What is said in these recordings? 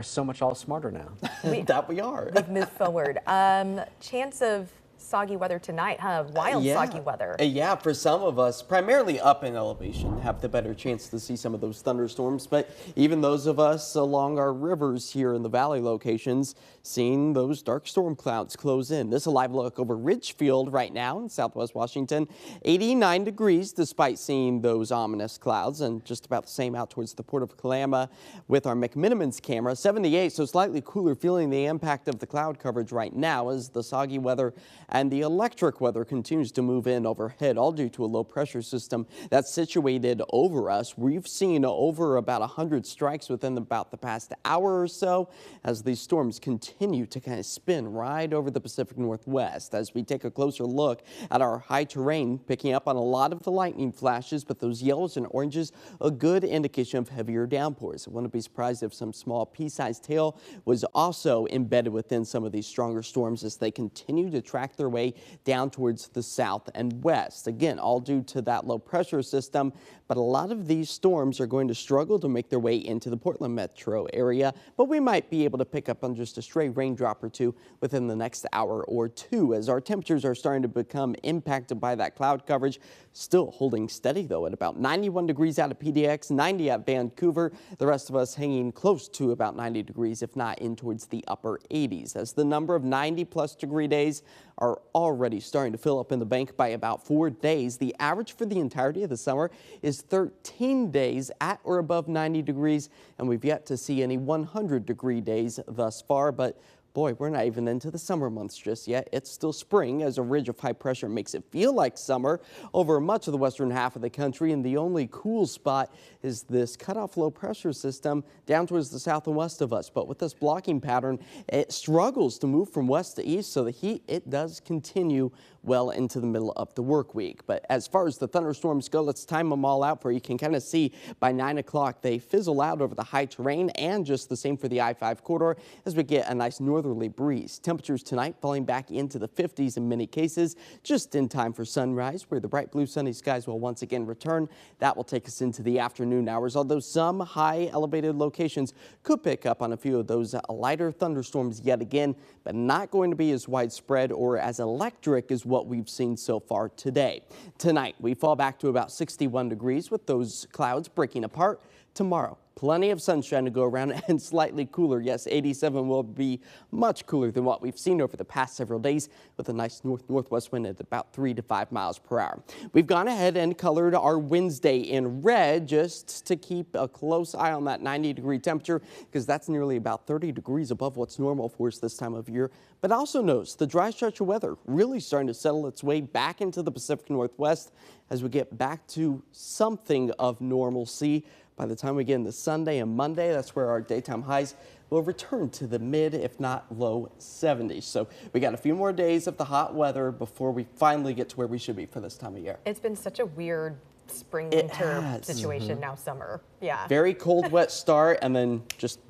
So much all smarter now. That we are. We've moved forward. Chance of soggy weather tonight, huh? Wild soggy weather. Yeah, for some of us, primarily up in elevation, have the better chance to see some of those thunderstorms. But even those of us along our rivers here in the valley locations, seeing those dark storm clouds close in. This is a live look over Ridgefield right now in southwest Washington. 89 degrees despite seeing those ominous clouds, and just about the same out towards the port of KALAMA with our McMinimans camera. 78, so slightly cooler, feeling the impact of the cloud coverage right now as the soggy weather and the electric weather continues to move in overhead, all due to a low pressure system that's situated over us. We've seen over about 100 strikes within about the past hour or so as these storms continue to kind of spin right over the Pacific Northwest. As we take a closer look at our high terrain, picking up on a lot of the lightning flashes, but those yellows and oranges, a good indication of heavier downpours. I wouldn't be surprised if some small pea-sized hail was also embedded within some of these stronger storms as they continue to track their way down towards the south and west. Again, all due to that low pressure system, but a lot of these storms are going to struggle to make their way into the Portland metro area, but we might be able to pick up on just a stray raindrop or two within the next hour or two as our temperatures are starting to become impacted by that cloud coverage. Still holding steady though at about 91 degrees out of PDX, 90 at Vancouver. The rest of us hanging close to about 90 degrees, if not in towards the upper 80s, as the number of 90+ degree days are already starting to fill up in the bank by about 4 days. The average for the entirety of the summer is 13 days at or above 90 degrees, and we've yet to see any 100-degree days thus far, but boy, we're not even into the summer months just yet. It's still spring as a ridge of high pressure makes it feel like summer over much of the western half of the country. And the only cool spot is this cutoff low pressure system down towards the south and west of us. But with this blocking pattern, it struggles to move from west to east. So the heat, it does continue well into the middle of the work week. But as far as the thunderstorms go, let's time them all out for you. Can kind of see by 9 o'clock they fizzle out over the high terrain, and just the same for the I-5 corridor as we get a nice northerly breeze. Temperatures tonight falling back into the 50s in many cases, just in time for sunrise, where the bright blue sunny skies will once again return. That will take us into the afternoon hours, although some high elevated locations could pick up on a few of those lighter thunderstorms yet again, but not going to be as widespread or as electric as what we've seen so far today. Tonight, we fall back to about 61 degrees with those clouds breaking apart. Tomorrow, plenty of sunshine to go around and slightly cooler. Yes, 87 will be much cooler than what we've seen over the past several days with a nice northwest wind at about 3 to 5 miles per hour. We've gone ahead and colored our Wednesday in red just to keep a close eye on that 90-degree temperature, because that's nearly about 30 degrees above what's normal for us this time of year. But also notice the dry stretch of weather really starting to settle its way back into the Pacific Northwest as we get back to something of normalcy. By the time we get into Sunday and Monday, that's where our daytime highs will return to the mid, if not low 70s. So we got a few more days of the hot weather before we finally get to where we should be for this time of year. It's been such a weird spring winter situation, now summer. Yeah. Very cold, wet start, and then just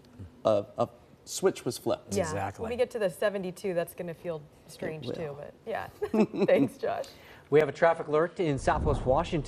a switch was flipped. Yeah. Exactly. When we get to the 72, that's going to feel strange too, but yeah. Thanks, Josh. We have a traffic alert in southwest Washington.